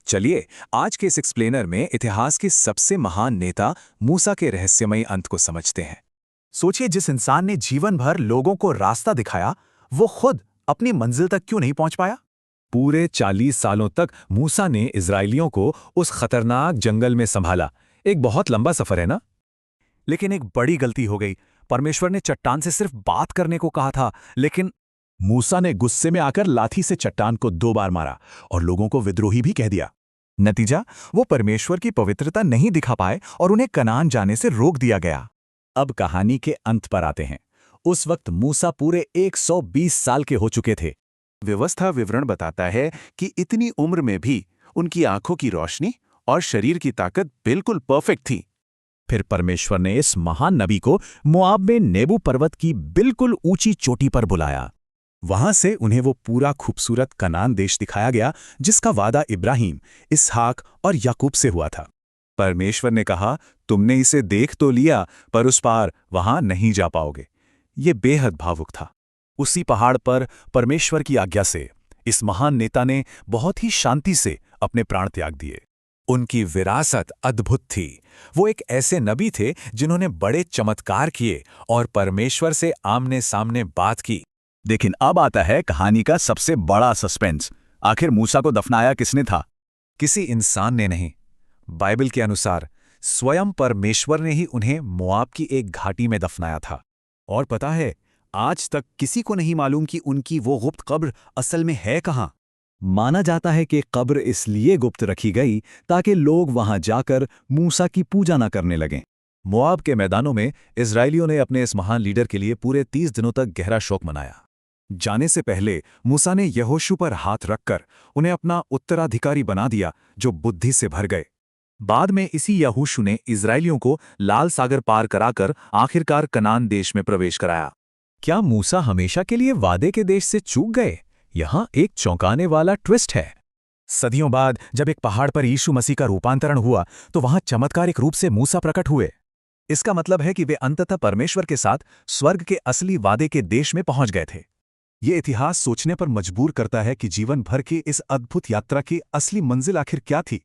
चलिए आज के इस एक्सप्लेनर में इतिहास के सबसे महान नेता मूसा के रहस्यमयी अंत को समझते हैं। सोचिए, जिस इंसान ने जीवन भर लोगों को रास्ता दिखाया, वो खुद अपनी मंजिल तक क्यों नहीं पहुंच पाया? पूरे 40 सालों तक मूसा ने इजरायलियों को उस खतरनाक जंगल में संभाला। एक बहुत लंबा सफर है ना। लेकिन एक बड़ी गलती हो गई। परमेश्वर ने चट्टान से सिर्फ बात करने को कहा था, लेकिन मूसा ने गुस्से में आकर लाठी से चट्टान को 2 बार मारा और लोगों को विद्रोही भी कह दिया। नतीजा, वो परमेश्वर की पवित्रता नहीं दिखा पाए और उन्हें कनान जाने से रोक दिया गया। अब कहानी के अंत पर आते हैं। उस वक्त मूसा पूरे 120 साल के हो चुके थे। व्यवस्था विवरण बताता है कि इतनी उम्र में भी उनकी आंखों की रोशनी और शरीर की ताकत बिल्कुल परफेक्ट थी। फिर परमेश्वर ने इस महान नबी को मोआब में नेबू पर्वत की बिल्कुल ऊंची चोटी पर बुलाया। वहां से उन्हें वो पूरा खूबसूरत कनान देश दिखाया गया, जिसका वादा इब्राहिम, इसहाक और याकूब से हुआ था। परमेश्वर ने कहा, तुमने इसे देख तो लिया, पर उस पार वहां नहीं जा पाओगे। ये बेहद भावुक था। उसी पहाड़ पर परमेश्वर की आज्ञा से इस महान नेता ने बहुत ही शांति से अपने प्राण त्याग दिए। उनकी विरासत अद्भुत थी। वो एक ऐसे नबी थे जिन्होंने बड़े चमत्कार किए और परमेश्वर से आमने सामने बात की। लेकिन अब आता है कहानी का सबसे बड़ा सस्पेंस। आखिर मूसा को दफनाया किसने था? किसी इंसान ने नहीं। बाइबल के अनुसार स्वयं परमेश्वर ने ही उन्हें मोआब की एक घाटी में दफनाया था। और पता है, आज तक किसी को नहीं मालूम कि उनकी वो गुप्त कब्र असल में है कहाँ। माना जाता है कि कब्र इसलिए गुप्त रखी गई ताकि लोग वहां जाकर मूसा की पूजा न करने लगें। मोआब के मैदानों में इजरायलियों ने अपने इस महान लीडर के लिए पूरे 30 दिनों तक गहरा शोक मनाया। जाने से पहले मूसा ने यहोशू पर हाथ रखकर उन्हें अपना उत्तराधिकारी बना दिया, जो बुद्धि से भर गए। बाद में इसी यहोशू ने इजरायलियों को लाल सागर पार कराकर आखिरकार कनान देश में प्रवेश कराया। क्या मूसा हमेशा के लिए वादे के देश से चूक गए? यहाँ एक चौंकाने वाला ट्विस्ट है। सदियों बाद जब एक पहाड़ पर यीशु मसीह का रूपांतरण हुआ, तो वहां चमत्कारिक रूप से मूसा प्रकट हुए। इसका मतलब है कि वे अंततः परमेश्वर के साथ स्वर्ग के असली वादे के देश में पहुंच गए थे। ये इतिहास सोचने पर मजबूर करता है कि जीवन भर की इस अद्भुत यात्रा की असली मंजिल आखिर क्या थी।